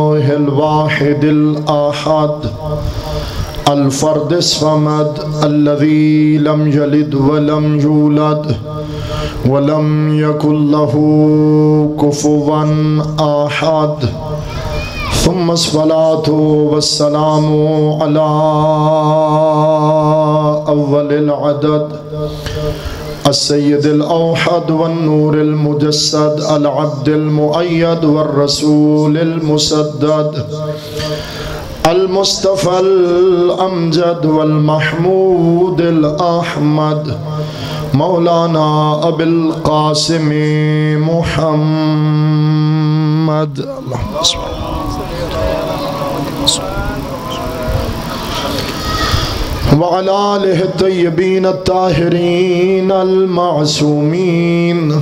الواحد الأحد الفرد الصمد الذي لم يلد ولم يولد ولم يكن له كفوا أحد ثم الصلاة والسلام على أول العدد السيد الأوحد والنور المجسد العبد المؤيد والرسول المسدد المصطفى الأمجد والمحمود الأحمد مولانا أبي القاسم محمد اللهم صل وعلى آله الطيبين الطاهرين المعصومين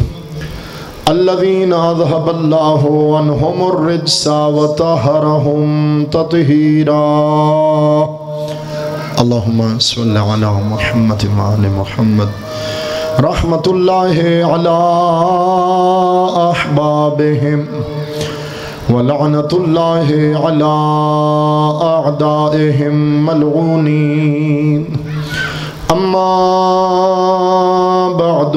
الذين أذهب الله عنهم الرجس وطهرهم تطهيرا اللهم صل على محمد وآل محمد رحمة الله على أحبابهم ولعنة الله على أعدائهم ملعونين أما بعد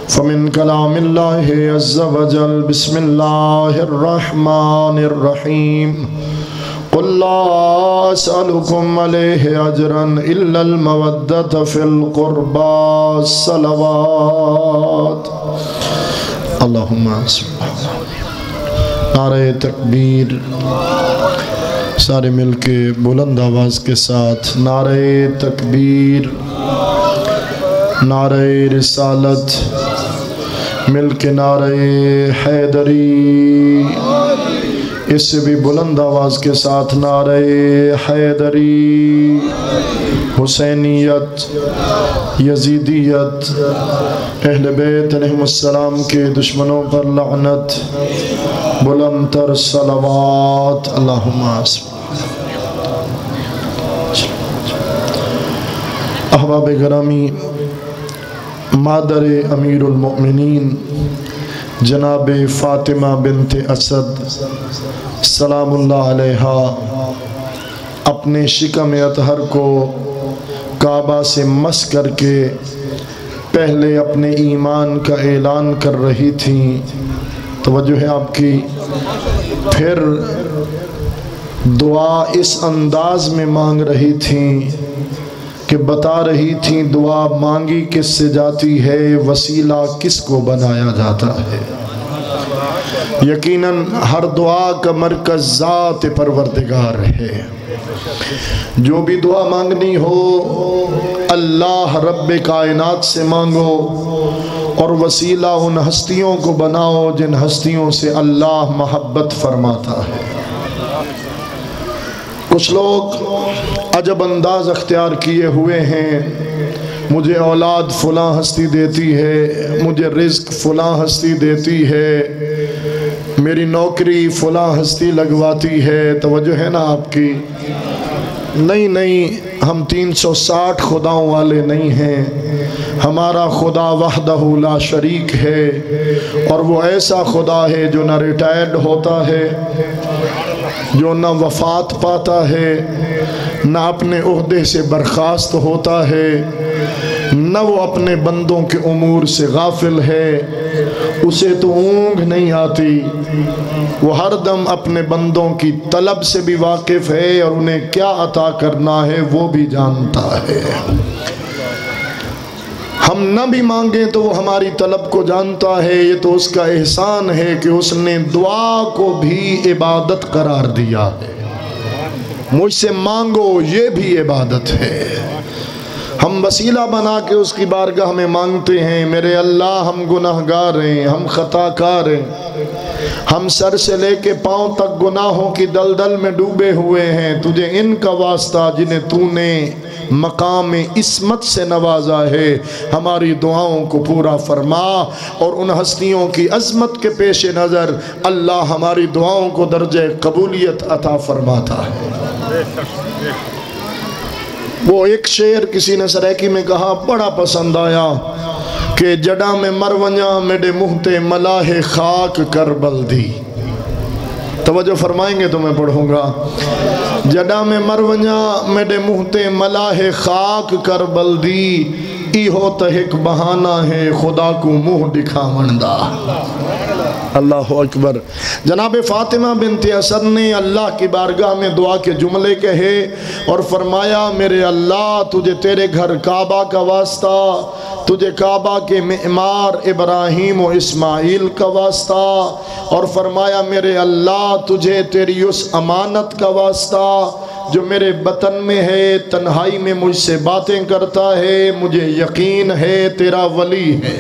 فمن كلام الله عز وجل بسم الله الرحمن الرحيم قل لا أسألكم عليه أجرا إلا المودة في القربى الصلوات اللهم صل نعرہ تکبیر سارے مل کے بلند آواز کے ساتھ نعرہ تکبیر نعرہ رسالت مل کے نعرہ حیدری اس سے بھی بلند آواز کے ساتھ نعرہ حیدری حسینیت یزیدیت اہل بیت علیہم السلام کے دشمنوں پر لعنت بلند تر صلوات اللہم احباب گرامی مادر امیر المؤمنین جناب فاطمہ بنت اسد سلام اللہ علیہا اپنے شکم اطہر کو کعبہ سے مس کر کے پہلے اپنے ایمان کا اعلان کر رہی تھیں توجہ ہے آپ کی پھر دعا اس انداز میں مانگ رہی تھیں کہ بتا رہی تھیں دعا مانگی کس سے جاتی ہے وسیلہ کس کو بنایا جاتا ہے یقیناً ہر دعا کا مرکز ذات پروردگار ہے جو بھی دعا مانگنی ہو اللہ رب کائنات سے مانگو اور وسیلہ ان ہستیوں کو بناؤ جن ہستیوں سے اللہ محبت فرماتا ہے کچھ لوگ عجب انداز اختیار کیے ہوئے ہیں مجھے اولاد فلاں ہستی دیتی ہے مجھے رزق فلاں ہستی دیتی ہے میری نوکری فلاں ہستی لگواتی ہے توجہ ہے نا آپ کی نہیں ہم 360 خداؤں والے نہیں ہیں ہمارا خدا وحدہ لا شریک ہے اور وہ ایسا خدا ہے جو نہ ریٹائرڈ ہوتا ہے جو نہ وفات پاتا ہے نہ اپنے عہدے سے برخاست ہوتا ہے نہ وہ اپنے بندوں کے امور سے غافل ہے اسے تو اونگ نہیں آتی وہ ہر دم اپنے بندوں کی طلب سے بھی واقف ہے اور انہیں کیا عطا کرنا ہے وہ بھی جانتا ہے ہم نہ بھی مانگیں تو وہ ہماری طلب کو جانتا ہے یہ تو اس کا احسان ہے کہ اس نے دعا کو بھی عبادت قرار دیا ہے مجھ سے مانگو یہ بھی عبادت ہے ہم وسیلہ بنا کے اس کی بارگاہ میں مانگتے ہیں میرے اللہ ہم گناہگار ہیں ہم خطا کار ہیں ہم سر سے لے کے پاؤں تک گناہوں کی دلدل میں ڈوبے ہوئے ہیں تجھے ان کا واسطہ جنہیں تو نے مقام عصمت سے نوازا ہے ہماری دعاؤں کو پورا فرما اور ان ہستیوں کی عظمت کے پیش نظر اللہ ہماری دعاؤں کو درجہ قبولیت عطا فرماتا ہے وہ ایک شعر کسی نے سریکی میں کہا بڑا پسند آیا کہ جڑا میں مر ونجا میرے منہ تے ملاح خاک کربل دی توجہ فرمائیں گے تو میں پڑھوں گا. جڈا میں مرونجا میڈے مہتے ملاح خاک کر بلدی ایہو تہک بہانہ ہے خدا کو منہ دکھاون دا. اللہ اکبر. جناب فاطمہ بنت اسد نے اللہ کی بارگاہ میں دعا کے جملے کہے اور فرمایا میرے اللہ تجھے تیرے گھر کعبہ کا واسطہ، تجھے کعبہ کے معمار ابراہیم و اسماعیل کا واسطہ، اور فرمایا میرے اللہ تجھے تیری اس امانت کا واسطہ جو میرے بطن میں ہے، تنہائی میں مجھ سے باتیں کرتا ہے، مجھے یقین ہے تیرا ولی ہے،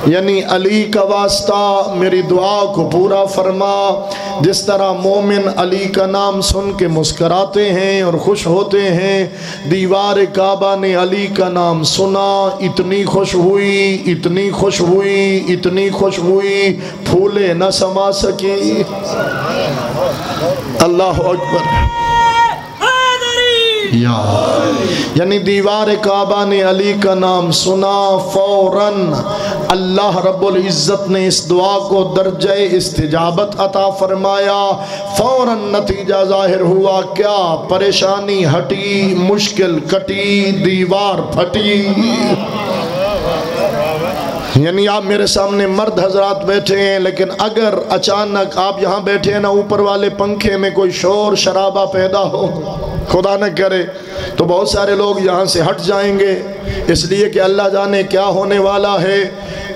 یعنی علی کا واسطہ میری دعا کو پورا فرما. جس طرح مومن علی کا نام سن کے مسکراتے ہیں اور خوش ہوتے ہیں، دیوار کعبہ نے علی کا نام سنا، اتنی خوش ہوئی، اتنی خوش ہوئی، اتنی خوش ہوئی، پھولے نہ سما سکی. اللہ اکبر. یعنی دیوار کعبہ نے علی کا نام سنا، فوراً اللہ رب العزت نے اس دعا کو درجہ استجابت عطا فرمایا. فوراً نتیجہ ظاہر ہوا، کیا پریشانی ہٹی، مشکل کٹی، دیوار پھٹی. یعنی آپ میرے سامنے مرد حضرات بیٹھے ہیں، لیکن اگر اچانک آپ یہاں بیٹھے ہیں نا، اوپر والے پنکھے میں کوئی شور شرابہ پیدا ہو، خدا نہ کرے، تو بہت سارے لوگ یہاں سے ہٹ جائیں گے، اس لیے کہ اللہ جانے کیا ہونے والا ہے.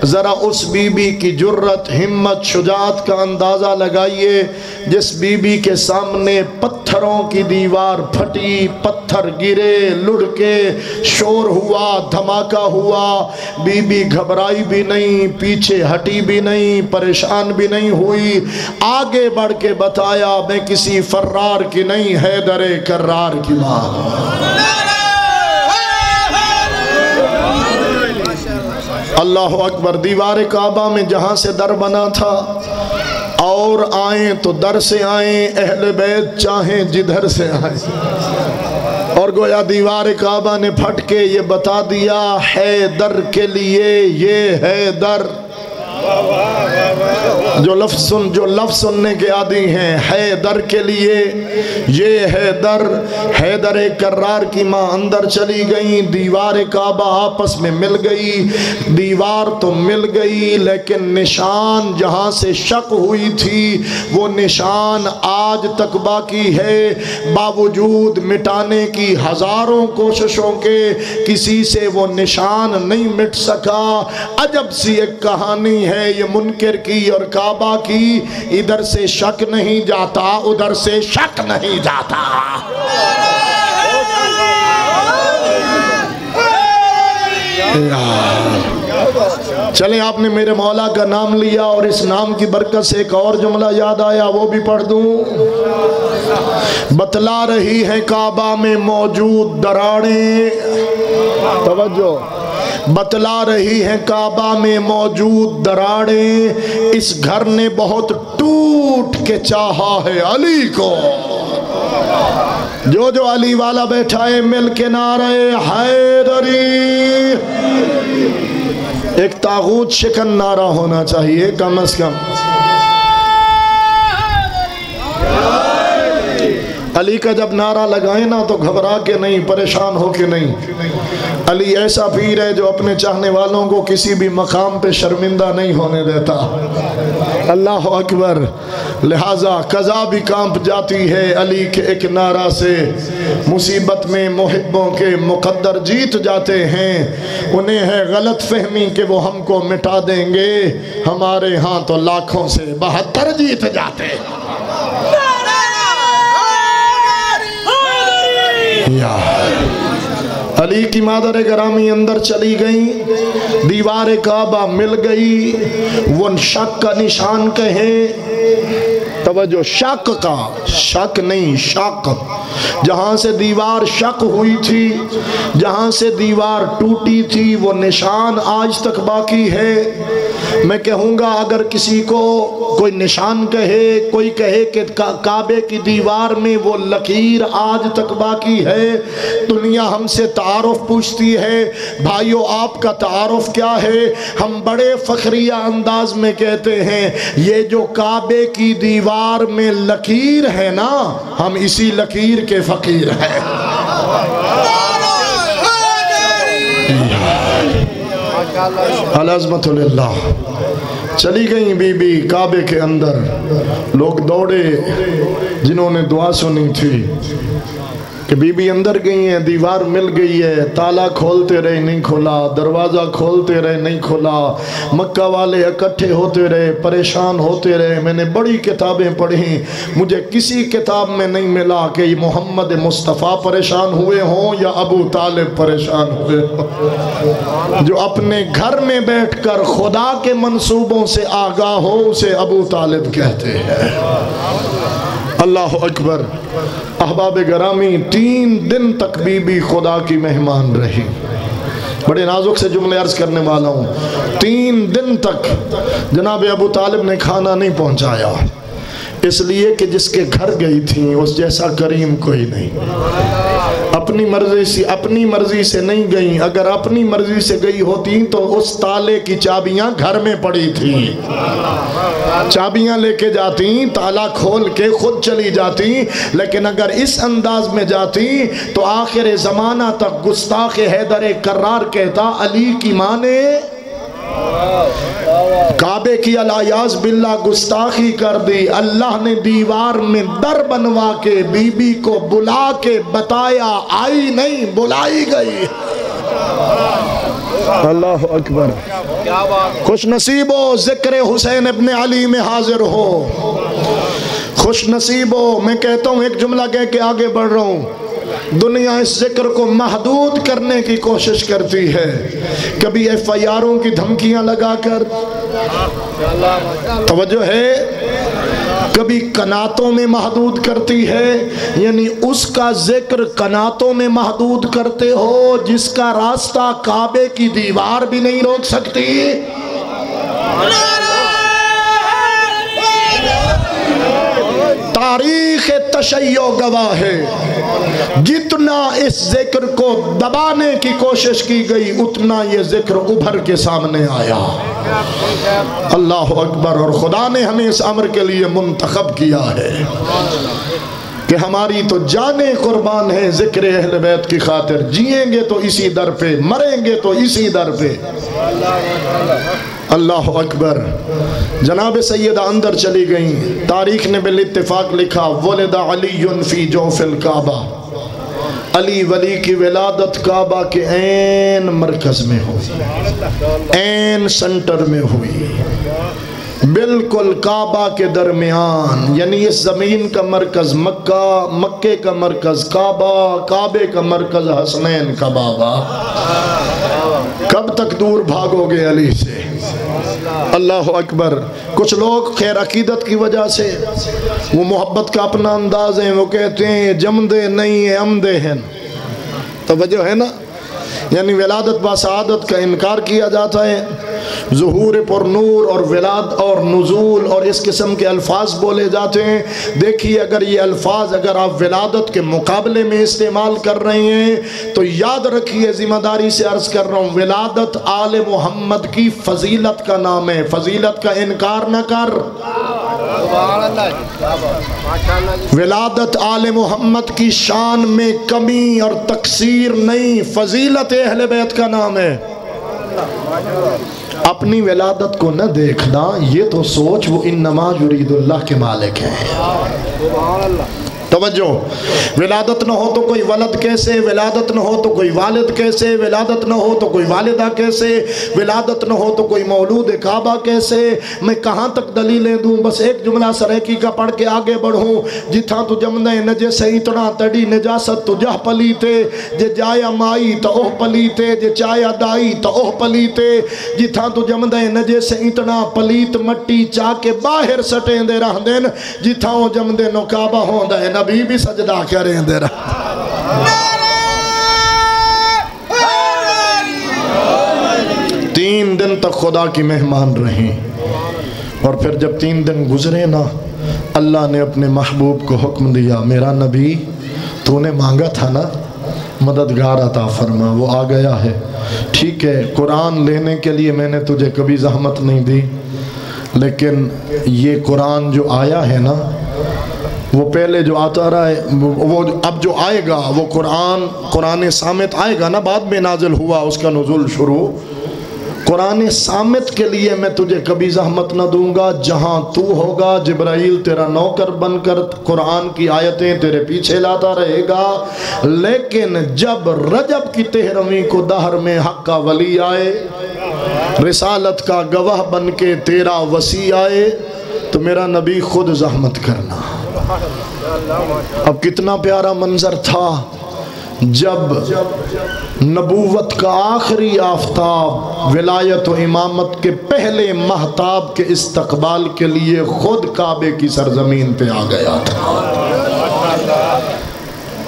ذرا اس بی بی کی جرت، ہمت، شجاعت کا اندازہ لگائیے جس بی بی کے سامنے پتھروں کی دیوار پھٹی، پتھر گرے، لڑکے، شور ہوا، دھماکہ ہوا، بی بی گھبرائی بھی نہیں، پیچھے ہٹی بھی نہیں، پریشان بھی نہیں ہوئی، آگے بڑھ کے بتایا میں کسی فرار کی نہیں، حیدر کرار کی ماں. اللہ اکبر. دیوار کعبہ میں جہاں سے در بنا تھا، اور آئیں تو در سے آئیں، اہل بیت چاہیں جدھر سے آئیں، اور گویا دیوار کعبہ نے پھٹ کے یہ بتا دیا ہے در کے لیے یہ ہے در. جو لفظ سننے کے عادی ہیں، ہے در کے لیے یہ ہے در. حیدر کرار کی ماں اندر چلی گئی، دیوار کعبہ آپس میں مل گئی. دیوار تو مل گئی لیکن نشان جہاں سے شک ہوئی تھی وہ نشان آج تک باقی ہے. باوجود مٹانے کی ہزاروں کوششوں کے کسی سے وہ نشان نہیں مٹ سکا. عجب سی ایک کہانی ہے یہ منکر کی اور کعبہ کی. ادھر سے شک نہیں جاتا، ادھر سے شک نہیں جاتا. چلیں آپ نے میرے مولا کا نام لیا اور اس نام کی برکت سے ایک اور جملہ یاد آیا، وہ بھی پڑھ دوں. بتلا رہی ہے کعبہ میں موجود دراڑیں، توجہ، بتلا رہی ہے کعبہ میں موجود دراڑیں، اس گھر نے بہت ٹوٹ کے چاہا ہے علی کو. جو علی والا بیٹھا ہے مل کے نعرہ حیدری. ایک طاغوت شکن نعرہ ہونا چاہیے کم از کم. علی کا جب نعرہ لگائیں نا تو گھبرا کے نہیں، پریشان ہو کے نہیں. علی ایسا پیر ہے جو اپنے چاہنے والوں کو کسی بھی مقام پہ شرمندہ نہیں ہونے دیتا. اللہ اکبر. لہٰذا قضا بھی کانپ جاتی ہے علی کے ایک نعرہ سے. مصیبت میں محبوں کے مقدر جیت جاتے ہیں. انہیں ہے غلط فہمی کہ وہ ہم کو مٹا دیں گے، ہمارے ہاں تو لاکھوں سے 72 جیت جاتے ہیں. علی کی مادر گرامی اندر چلی گئی، دیوار کعبہ مل گئی. وہ شک کا نشان کہیں، توجہ، شک کا، شک نہیں شک. جہاں سے دیوار شک ہوئی تھی، جہاں سے دیوار ٹوٹی تھی، وہ نشان آج تک باقی ہے. میں کہوں گا اگر کسی کو کوئی نشان کہے، کوئی کہے کہ کعبے کی دیوار میں وہ لکیر آج تک باقی ہے، دنیا ہم سے تعارف پوچھتی ہے، بھائیو آپ کا تعارف کیا ہے؟ ہم بڑے فخریہ انداز میں کہتے ہیں یہ جو کعبے کی دیوار میں لکیر ہے نا، ہم اسی لکیر کے فقیر ہیں۔ العظمت للہ۔ چلی گئیں بی بی کعبے کے اندر، لوگ دوڑے جنہوں نے دعا سنی تھی کہ بی بی اندر گئی ہیں، دیوار مل گئی ہے، تالا کھولتے رہے نہیں کھولا، دروازہ کھولتے رہے نہیں کھولا، مکہ والے اکٹھے ہوتے رہے، پریشان ہوتے رہے۔ میں نے بڑی کتابیں پڑھی، مجھے کسی کتاب میں نہیں ملا کہ محمد مصطفیٰ پریشان ہوئے ہوں یا ابو طالب پریشان ہوئے ہوں۔ جو اپنے گھر میں بیٹھ کر خدا کے منصوبوں سے آگاہ ہو اسے ابو طالب کہتے ہیں۔ اللہ اکبر۔ احباب گرامی، 3 دن تک بی بی خدا کی مہمان رہی۔ بڑے نازک سے جملے عرض کرنے والا ہوں۔ 3 دن تک جناب ابو طالب نے کھانا نہیں پہنچایا، اس لیے کہ جس کے گھر گئی تھیں اس جیسا کریم کوئی نہیں۔ اپنی مرضی سے نہیں گئیں، اگر اپنی مرضی سے گئی ہوتی تو اس تالے کی چابیاں گھر میں پڑی تھیں، چابیاں لے کے جاتی، تالا کھول کے خود چلی جاتی، لیکن اگر اس انداز میں جاتی تو آخر زمانہ تک گستاخ حیدر کرار کہتا علی کی ماں نے کعبے کی الیاذ باللہ گستاخی کر دی، اللہ نے دیوار میں در بنوا کے بی بی کو بلا کے بتایا، آئی نہیں بلائی گئی۔ اللہ اکبر۔ خوش نصیب ہو ذکر حسین ابن علی میں حاضر ہو، خوش نصیب ہو۔ میں کہتا ہوں ایک جملہ کہہ کے آگے بڑھ رہا ہوں، دنیا اس ذکر کو محدود کرنے کی کوشش کرتی ہے، کبھی ایف آئی آروں کی دھمکیاں لگا کر، توجہ ہے، کبھی قناتوں میں محدود کرتی ہے، یعنی اس کا ذکر قناتوں میں محدود کرتے ہو جس کا راستہ کعبے کی دیوار بھی نہیں روک سکتی۔ تاریخ تشیع گواہ ہے، جتنا اس ذکر کو دبانے کی کوشش کی گئی اتنا یہ ذکر ابھر کے سامنے آیا۔ اللہ اکبر۔ اور خدا نے ہمیں اس امر کے لیے منتخب کیا ہے کہ ہماری تو جانیں قربان ہیں ذکر اہل بیت کی خاطر، جئیں گے تو اسی در پہ، مریں گے تو اسی در پہ۔ اللہ اکبر۔ جناب سیدہ اندر چلی گئیں، تاریخ نے بالاتفاق لکھا ولد علی فی جوف الکعبہ، علی ولی کی ولادت کعبہ کے عین مرکز میں ہوئی، عین سنٹر میں ہوئی، بالکل کعبہ کے درمیان، یعنی اس زمین کا مرکز مکہ، مکے کا مرکز کعبہ، کعبے کا مرکز حسنین کا بابا۔ کب تک دور بھاگو گے علی سے؟ اللہ اکبر۔ کچھ لوگ خیر عقیدت کی وجہ سے، وہ محبت کا اپنا انداز ہے، وہ کہتے ہیں جمدے نہیں ہیں عمدے ہیں، توجہ ہے نا، یعنی ولادت با سعادت کا انکار کیا جاتا ہے، ظہور پر نور اور ولاد اور نزول اور اس قسم کے الفاظ بولے جاتے ہیں۔ دیکھیے اگر یہ الفاظ اگر آپ ولادت کے مقابلے میں استعمال کر رہے ہیں تو یاد رکھیے، ذمہ داری سے عرض کر رہا ہوں، ولادت آل محمد کی فضیلت کا نام ہے، فضیلت کا انکار نہ کر۔ ولادت آل محمد کی شان میں کمی اور تقصیر نہیں، فضیلت اہل بیت کا نام ہے۔ اپنی ولادت کو نہ دیکھنا، یہ تو سوچ وہ انما یرید اللہ کے مالک ہیں۔ توجہ، ولادت نہ ہو تو کوئی ولد کیسے، ولادت نہ ہو تو کوئی والد کیسے، ولادت نہ ہو تو کوئی والدہ کیسے، ولادت نہ ہو تو کوئی مولود کعبہ کیسے۔ میں کہاں تک دلیلیں دوں، بس ایک جملہ سریکی کا پڑھ کے آگے بڑھوں۔ جتھاں تو جمدے نجس اتنا تڑی نجاست تو جہ پلیتے، جے جایا مائی تو اوہ پلیتے، جے چایا دائی تو اوہ پلیتے۔ جتھاں تو جمدے نجس اتنا پلیت مٹی چاہ کے باہر سٹیں دے رہ دین، جتھاں وہ جمدے نو کعبہ ہوں دے نبی بھی سجدہ کریں دے رہا۔ 3 3 دن تک خدا کی مہمان رہیں، اور پھر جب 3 دن گزرے نا، اللہ نے اپنے محبوب کو حکم دیا، میرا نبی تو نے مانگا تھا نا مددگار عطا فرما، وہ آ گیا ہے۔ ٹھیک ہے، قرآن لینے کے لیے میں نے تجھے کبھی زحمت نہیں دی، لیکن یہ قرآن جو آیا ہے نا، وہ پہلے جو آتا رہا ہے، وہ اب جو آئے گا وہ قرآن صامت آئے گا نا، بعد میں نازل ہوا اس کا نزول شروع۔ قرآن صامت کے لیے میں تجھے کبھی زحمت نہ دوں گا، جہاں تو ہوگا جبرائیل تیرا نوکر بن کر قرآن کی آیتیں تیرے پیچھے لاتا رہے گا، لیکن جب رجب کی 13ویں کو دہر میں حق کا ولی آئے، رسالت کا گواہ بن کے تیرا وسیع آئے، تو میرا نبی خود زحمت کرنا۔ اب کتنا پیارا منظر تھا جب نبوت کا آخری آفتاب ولایت و امامت کے پہلے مہتاب کے استقبال کے لیے خود کعبے کی سرزمین پہ آ گیا تھا۔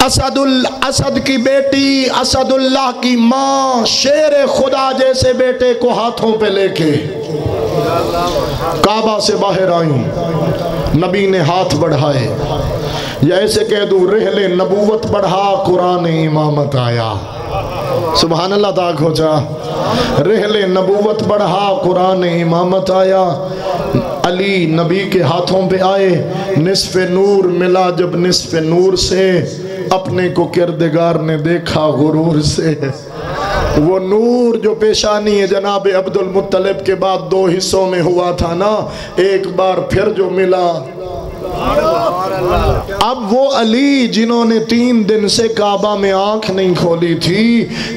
اسد کی بیٹی، اسد اللہ کی ماں، شیر خدا جیسے بیٹے کو ہاتھوں پہ لے کے کعبہ سے باہر آئیں، نبی نے ہاتھ بڑھائے، یا ایسے کہہ دوں رحلِ نبوت بڑھا، قرآن امامت آیا۔ سبحان اللہ تاک ہو جا۔ رحلِ نبوت بڑھا، قرآن امامت آیا۔ علی نبی کے ہاتھوں پہ آئے، نصف نور ملا جب نصف نور سے، اپنے کو کردگار نے دیکھا غرور سے۔ وہ نور جو پیشانی جناب عبد المطلب کے بعد 2 حصوں میں ہوا تھا نا، ایک بار پھر جو ملا، اب وہ علی جنہوں نے 3 دن سے کعبہ میں آنکھ نہیں کھولی تھی،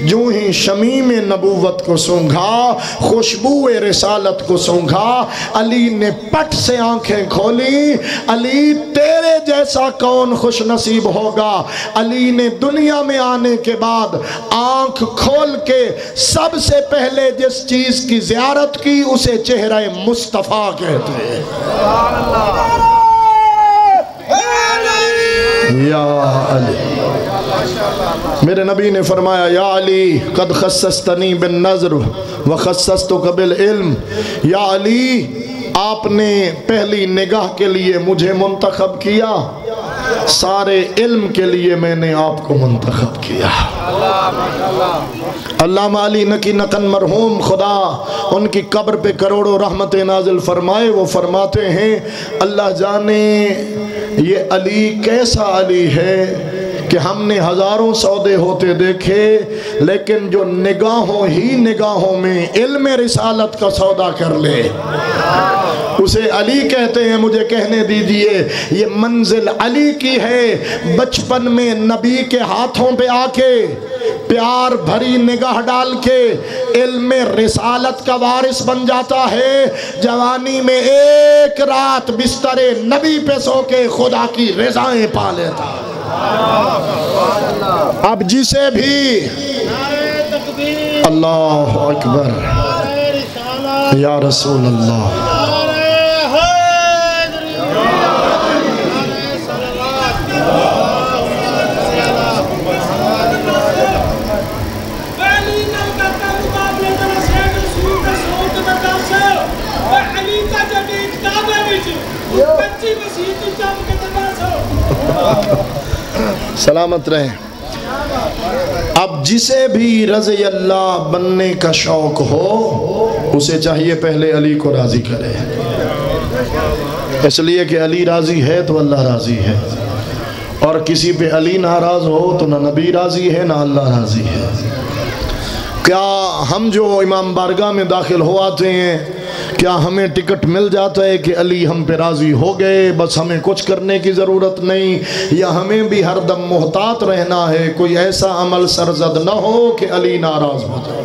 جو ہی شمیم نبوت کو سونگھا، خوشبو رسالت کو سونگھا، علی نے پٹ سے آنکھیں کھولی۔ علی تیرے جیسا کون خوش نصیب ہوگا؟ علی نے دنیا میں آنے کے بعد آنکھ کھول کے سب سے پہلے جس چیز کی زیارت کی اسے چہرہ مصطفیٰ کہتے ہیں۔ یا علی، میرے نبی نے فرمایا، یا علی قد خصصتنی بالنظر وخصصتک بالعلم۔ یا علی، آپ نے پہلی نگاہ کے لیے مجھے منتخب کیا، سارے علم کے لیے میں نے آپ کو منتخب کیا۔ علامہ علی نقی نقن مرحوم، خدا ان کی قبر پہ کروڑوں رحمت نازل فرمائے، وہ فرماتے ہیں اللہ جانے یہ علی کیسا علی ہے کہ ہم نے ہزاروں سودے ہوتے دیکھے، لیکن جو نگاہوں ہی نگاہوں میں علم رسالت کا سودا کر لے اسے علی کہتے ہیں۔ مجھے کہنے دیجئے یہ منزل علی کی ہے، بچپن میں نبی کے ہاتھوں پہ آ کے پیار بھری نگاہ ڈال کے علم رسالت کا وارث بن جاتا ہے، جوانی میں ایک رات بستر نبی پہ سو کے خدا کی رضائیں پا لیتا۔ اب جسے بھی اللہ اکبر یا رسول اللہ، سلامت رہیں۔ اب جسے بھی رضی اللہ بننے کا شوق ہو اسے چاہیے پہلے علی کو راضی کرے، اس لیے کہ علی راضی ہے تو اللہ راضی ہے، اور کسی پہ علی ناراض ہو تو نہ نبی راضی ہے نہ اللہ راضی ہے۔ کیا ہم جو امام بارگاہ میں داخل ہو آتے ہیں، کیا ہمیں ٹکٹ مل جاتا ہے کہ علی ہم پہ راضی ہو گئے، بس ہمیں کچھ کرنے کی ضرورت نہیں، یا ہمیں بھی ہر دم محتاط رہنا ہے کوئی ایسا عمل سرزد نہ ہو کہ علی ناراض ہو جائے؟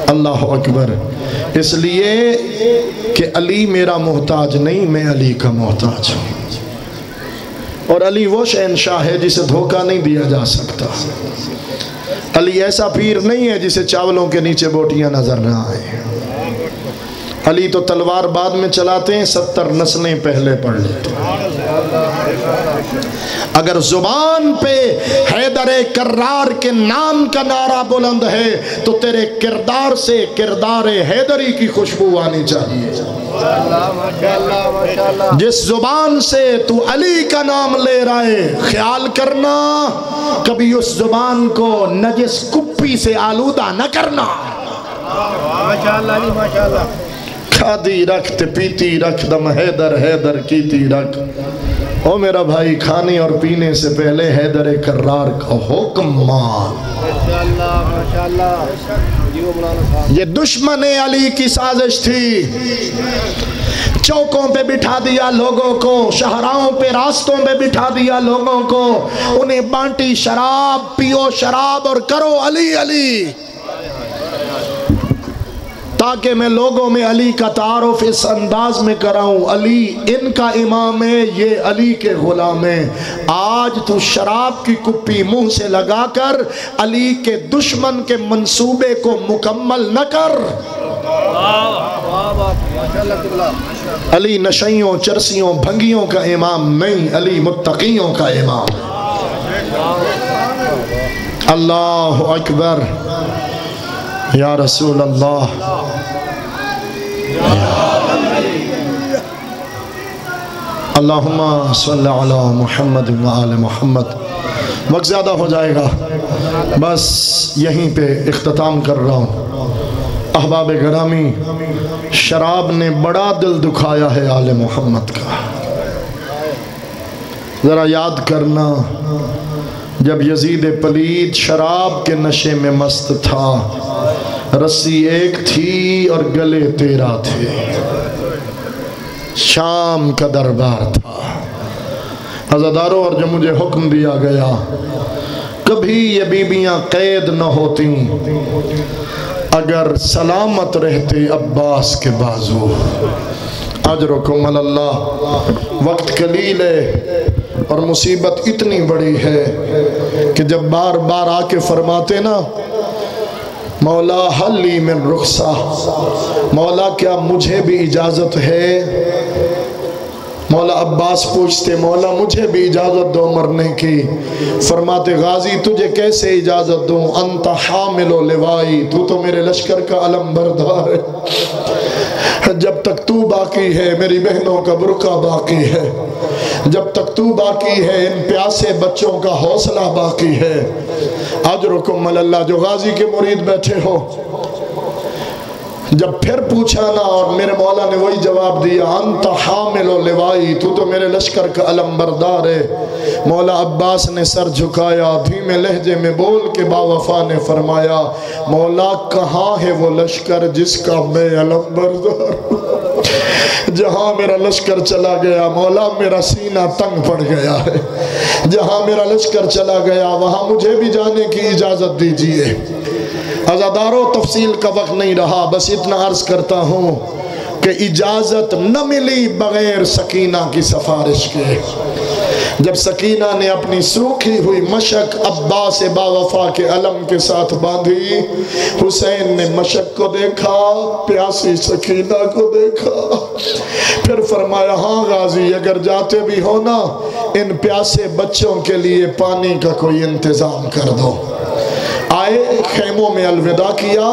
اللہ اکبر۔ اس لیے کہ علی میرا محتاج نہیں، میں علی کا محتاج ہوں، اور علی وہ شہنشاہ ہے جسے دھوکہ نہیں دیا جا سکتا۔ علی ایسا پیر نہیں ہے جسے چاولوں کے نیچے بوٹیاں نظر نہ آئیں۔ علی تو تلوار بعد میں چلاتے ہیں، 70 نسلیں پہلے پڑھ لیتے ہیں۔ اگر زبان پہ حیدر کرار کے نام کا نعرہ بلند ہے تو تیرے کردار سے کردار حیدری کی خوشبو آنی چاہیے۔ جس زبان سے تو علی کا نام لے رہا ہے، خیال کرنا کبھی اس زبان کو نجس کپی سے آلودہ نہ کرنا۔ ماشاءاللہ جی ماشاءاللہ۔ کھادی رکھت پیتی رکھ دم حیدر حیدر کیتی رکھ۔ او میرا بھائی، کھانے اور پینے سے پہلے حیدر کرار کا حکم مان۔ ماشاءاللہ ماشاءاللہ جی مولانا صاحب۔ یہ دشمن علی کی سازش تھی، چوکوں پہ بٹھا دیا لوگوں کو، شہراؤں پہ راستوں پہ بٹھا دیا لوگوں کو، انہیں بانٹی شراب، پیو شراب اور کرو علی علی، تاکہ میں لوگوں میں علی کا تعارف اس انداز میں کراؤں، علی ان کا امام ہے، یہ علی کے غلام ہیں۔ آج تو شراب کی کپی منہ سے لگا کر علی کے دشمن کے منصوبے کو مکمل نہ کر۔ علی نشیوں چرسیوں بھنگیوں کا امام نہیں، علی متقیوں کا امام۔ اللہ اکبر، یا رسول اللہ۔ اللہم صلی علی محمد وآل محمد۔ وقت زیادہ ہو جائے گا، بس یہیں پہ اختتام کر رہا ہوں۔ احباب گرامی، شراب نے بڑا دل دکھایا ہے آل محمد کا۔ ذرا یاد کرنا، جب یزید پلید شراب کے نشے میں مست تھا، رسی ایک تھی اور گلے 13 تھے، شام کا دربار تھا۔ عزاداروں، اور جو مجھے حکم دیا گیا، کبھی یہ بیبیاں قید نہ ہوتی اگر سلامت رہتے عباس کے بازو۔ اجرکم اللہ۔ وقت قلیل ہے اور مصیبت اتنی بڑی ہے کہ جب بار بار آ کے فرماتے نا، مولا حلی من رخصہ، مولا کیا مجھے بھی اجازت ہے؟ مولا عباس پوچھتے، مولا مجھے بھی اجازت دو مرنے کی۔ فرماتے، غازی تجھے کیسے اجازت دوں؟ انت حامل و لوائی، تو میرے لشکر کا علم بردار ہے۔ جب تک تو باقی ہے میری بہنوں کا برقع باقی ہے، جب تک تو باقی ہے ان پیاسے بچوں کا حوصلہ باقی ہے۔ اجرکم اللہ۔ جو غازی کے مرید بیٹھے ہو، جب پھر پوچھا نا اور میرے مولا نے وہی جواب دیا، انت حامل و لوائی، تو میرے لشکر کا علم بردار ہے۔ مولا عباس نے سر جھکایا، دھیمے لہجے میں بول کے با وفا نے فرمایا، مولا کہاں ہے وہ لشکر جس کا میں علم بردار ہوں؟ جہاں میرا لشکر چلا گیا مولا میرا سینہ تنگ پڑ گیا ہے، جہاں میرا لشکر چلا گیا وہاں مجھے بھی جانے کی اجازت دیجیے۔ عزاداروں، تفصیل کا وقت نہیں رہا، بس اتنا عرض کرتا ہوں کہ اجازت نہ ملی بغیر سکینہ کی سفارش کے۔ جب سکینہ نے اپنی سوکھی ہوئی مشک عباس با وفا کے علم کے ساتھ باندھی، حسین نے مشک کو دیکھا، پیاسی سکینہ کو دیکھا، پھر فرمایا، ہاں غازی اگر جاتے بھی ہو نا، ان پیاسے بچوں کے لیے پانی کا کوئی انتظام کر دو۔ آئے، خیموں میں الوداع کیا۔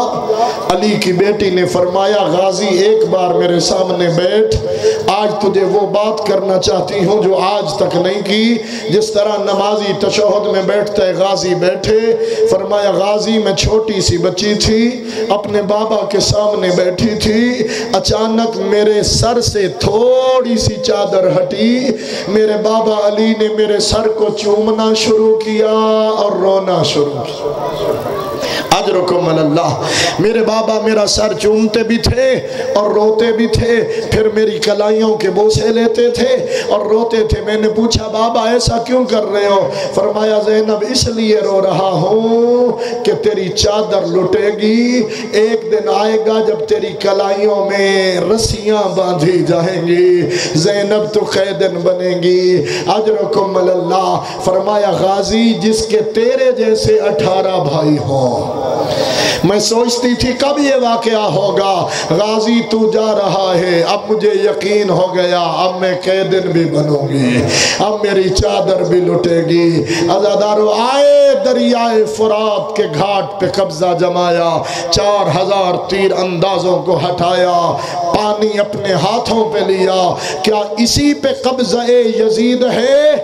علی کی بیٹی نے فرمایا، غازی ایک بار میرے سامنے بیٹھ، آج تجھے وہ بات کرنا چاہتی ہوں جو آج تک نہیں کی۔ جس طرح نمازی تشہد میں بیٹھتا ہے غازی بیٹھے۔ فرمایا، غازی میں چھوٹی سی بچی تھی، اپنے بابا کے سامنے بیٹھی تھی، اچانک میرے سر سے تھوڑی سی چادر ہٹی، میرے بابا علی نے میرے سر کو چومنا شروع کیا اور رونا شروع کیا۔ اجرکم اللہ۔ میرے بابا میرا سر چومتے بھی تھے اور روتے بھی تھے، پھر میری کلائیوں کے بوسے لیتے تھے اور روتے تھے۔ میں نے پوچھا، بابا ایسا کیوں کر رہے ہو؟ فرمایا، زینب اس لیے رو رہا ہوں کہ تیری چادر لٹے گی، ایک دن آئے گا جب تیری کلائیوں میں رسیاں باندھی جائیں گی، زینب تو قیدن بنے گی۔ اجرکم اللہ۔ فرمایا، غازی جس کے تیرے جیسے 18 بھائی ہوں، میں سوچتی تھی کب یہ واقعہ ہوگا، غازی تو جا رہا ہے، اب مجھے یقین ہو گیا اب میں قیدن بھی بنوں گی، اب میری چادر بھی لٹے گی۔ عزادارو آئے دریائے فرات کے گھاٹ پہ قبضہ جمایا، 4000 تیر اندازوں کو ہٹایا، پانی اپنے ہاتھوں پہ لیا۔ کیا اسی پہ قبضہ یزید ہے؟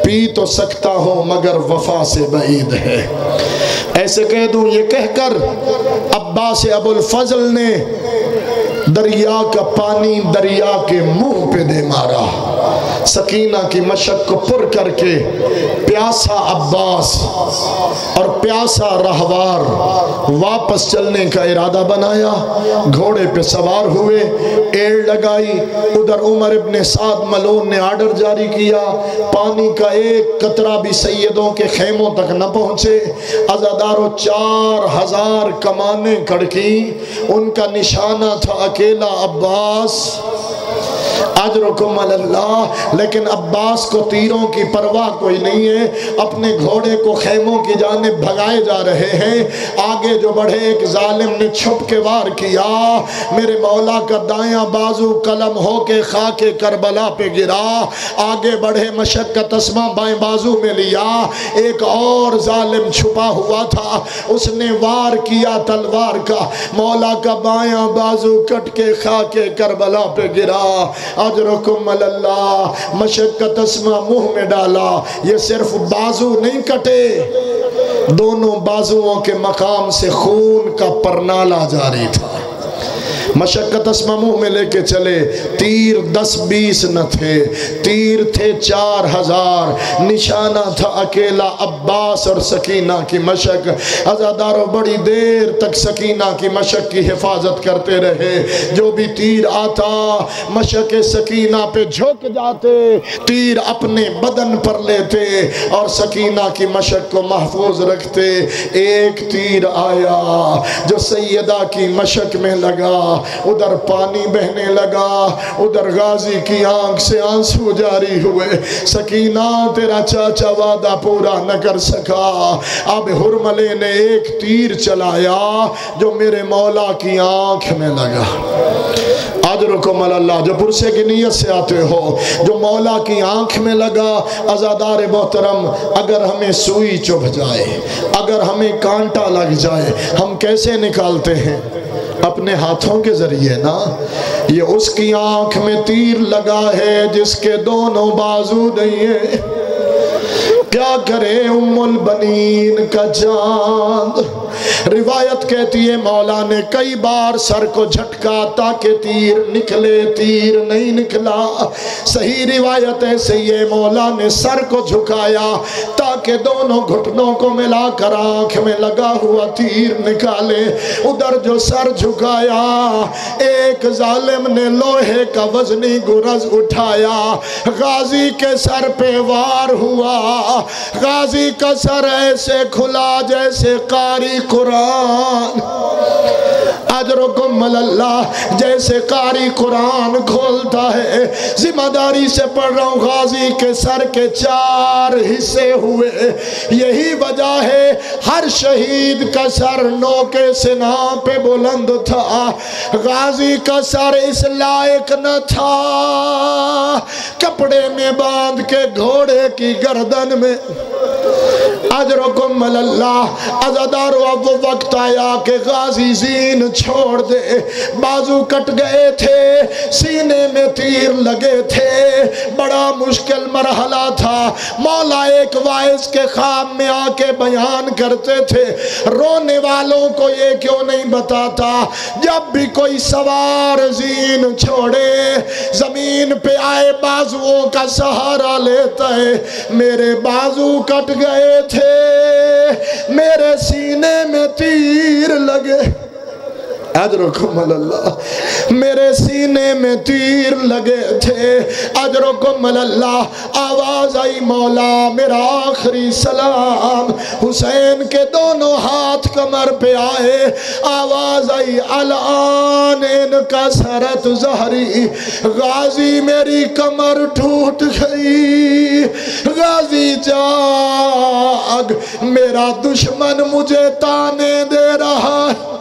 پی تو سکتا ہوں مگر وفا سے بعید ہے۔ ایسے کہہ دوں یہ کہہ کر عباس ابو الفضل نے دریا کا پانی دریا کے منہ پہ دے مارا۔ سکینہ کی مشق کو پر کر کے پیاسا عباس اور پیاسا رہوار واپس چلنے کا ارادہ بنایا، گھوڑے پہ سوار ہوئے، ایڑ لگائی۔ ادھر عمر ابن سعد ملعون نے آرڈر جاری کیا، پانی کا ایک قطرہ بھی سیدوں کے خیموں تک نہ پہنچے۔ عزادارو 4000 کمانیں کھڑکی، ان کا نشانہ تھا اکیلا عباس، اجرکم اللہ۔ لیکن عباس کو تیروں کی پرواہ کوئی نہیں ہے، اپنے گھوڑے کو خیموں کی جانب بھگائے جا رہے ہیں۔ آگے جو بڑھے ایک ظالم نے چھپ کے وار کیا، میرے مولا کا دایاں بازو قلم ہو کے خاک کربلا پہ گرا۔ آگے بڑھے مشقت اسما بائیں بازو میں لیا، ایک اور ظالم چھپا ہوا تھا، اس نے وار کیا تلوار کا، مولا کا بایاں بازو کٹ کے خاک کربلا پہ گرا۔ اجرکم اللہ۔ مشقت اسما منہ میں ڈالا، یہ صرف بازو نہیں کٹے، دونوں بازوؤں کے مقام سے خون کا پرنالہ جاری تھا۔ مشقت اسما منہ میں لے کے چلے، تیر 10-20 نہ تھے، تیر تھے 4000، نشانہ تھا اکیلا عباس اور سکینہ کی مشق۔ عزادارو بڑی دیر تک سکینہ کی مشق کی حفاظت کرتے رہے، جو بھی تیر آتا مشق سکینہ پہ جھک جاتے، تیر اپنے بدن پر لیتے اور سکینہ کی مشق کو محفوظ رکھتے۔ ایک تیر آیا جو سیدہ کی مشق میں لگا، ادھر پانی بہنے لگا، ادھر غازی کی آنکھ سے آنسو جاری ہوئے۔ سکینہ تیرا چاچا وعدہ پورا نہ کر سکا، اب ہرملے نے ایک تیر چلایا جو میرے مولا کی آنکھ میں لگا۔ اجرکم اللہ۔ جو پرسے کی نیت سے آتے ہو، جو مولا کی آنکھ میں لگا، عزادار محترم، اگر ہمیں سوئی چبھ جائے، اگر ہمیں کانٹا لگ جائے، ہم کیسے نکالتے ہیں؟ اپنے ہاتھوں کے ذریعے نا۔ یہ اس کی آنکھ میں تیر لگا ہے جس کے دونوں بازو نہیں ہیں۔ کیا کرے ام البنین کا چاند؟ روایت کہتی ہے مولا نے کئی بار سر کو جھٹکا تاکہ تیر نکلے، تیر نہیں نکلا۔ صحیح روایت ایسے ہی ہے، مولا نے سر کو جھکایا تاکہ دونوں گھٹنوں کو ملا کر آنکھ میں لگا ہوا تیر نکالے۔ ادھر جو سر جھکایا، ایک ظالم نے لوہے کا وزنی گرز اٹھایا، غازی کے سر پہ وار ہوا۔ غازی کا سر ایسے کھلا جیسے قاری قرآن، اجرکم اللہ، جیسے قاری قرآن کھولتا ہے۔ ذمہ داری سے پڑھ رہا ہوں، غازی کے سر کے 4 حصے ہوئے۔ یہی وجہ ہے ہر شہید کا سر نوکے سنا پہ بلند تھا، غازی کا سر اس لائق نہ تھا کپڑے میں باندھ کے گھوڑے کی گردن میں۔ اجرکم اللہ۔ عزادارو اب وہ وقت آیا کہ غازی زین چھوڑ دے، بازو کٹ گئے تھے، سینے میں تیر لگے تھے، بڑا مشکل مرحلہ تھا۔ مولا ایک وائس کے خواب میں آ کے بیان کرتے تھے، رونے والوں کو یہ کیوں نہیں بتاتا، جب بھی کوئی سوار زین چھوڑے زمین پہ آئے بازوؤں کا سہارا لیتا ہے، میرے بازو کٹ گئے تھے، میرے سینے میں تیر لگے۔ اجرکم اللہ۔ میرے سینے میں تیر لگے تھے، اجرکم اللہ، آواز آئی مولا میرا آخری سلام، حسین کے دونوں ہاتھ کمر پہ آئے، آواز آئی الان ان کا سرت ظہری، غازی میری کمر ٹوٹ گئی، غازی جاگ، میرا دشمن مجھے تانے دے رہا ہے،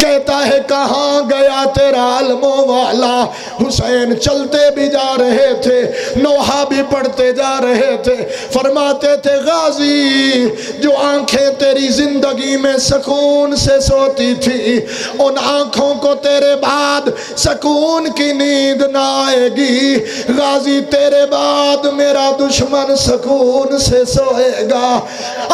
کہتا ہے کہاں گیا تیرا علموں والا؟ حسین چلتے بھی جا رہے تھے، نوحہ بھی پڑھتے جا رہے تھے، فرماتے تھے غازی جو آنکھیں تیری زندگی میں سکون سے سوتی تھی، ان آنکھوں کو تیرے بعد سکون کی نیند نہ آئے گی، غازی تیرے بعد میرا دشمن سکون سے سوئے گا۔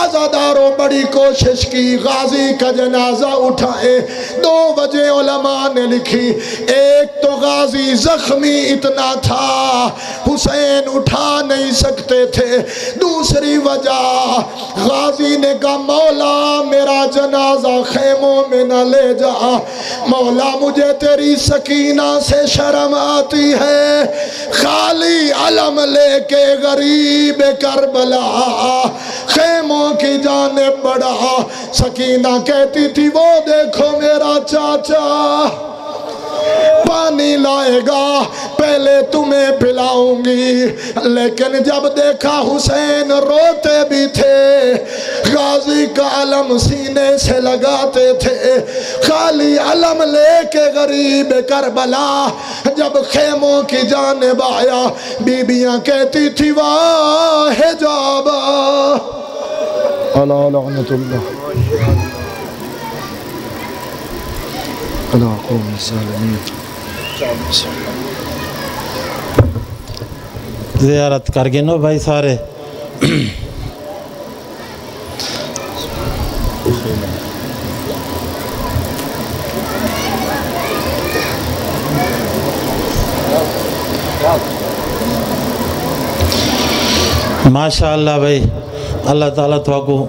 عزاداروں بڑی کوشش کی غازی کا جنازہ اٹھائے، 2 وجہ علماء نے لکھی، ایک تو غازی زخمی اتنا تھا حسین اٹھا نہیں سکتے تھے، دوسری وجہ غازی نے کہا مولا میرا جنازہ خیموں میں نہ لے جا، مولا مجھے تیری سکینہ سے شرم آتی ہے، خالی علم لے کے غریب کربلا خیموں کی جانب بڑھا۔ سکینہ کہتی تھی وہ دیکھو میرا چاچا پانی لائے گا، پہلے تمہیں پلاؤں گی، لیکن جب دیکھا حسین روتے بھی تھے، غازی کا علم سینے سے لگاتے تھے، خالی علم لے کے غریب کربلا جب خیموں کی جانب آیا، بیبیاں کہتی تھی واہ حجابہ اللہ لعنت اللہ اللہ قوم الظالمین۔ زیارت کر گئے نو بھائی سارے، ماشاءاللہ بھائی، اللہ تعالیٰ تو کو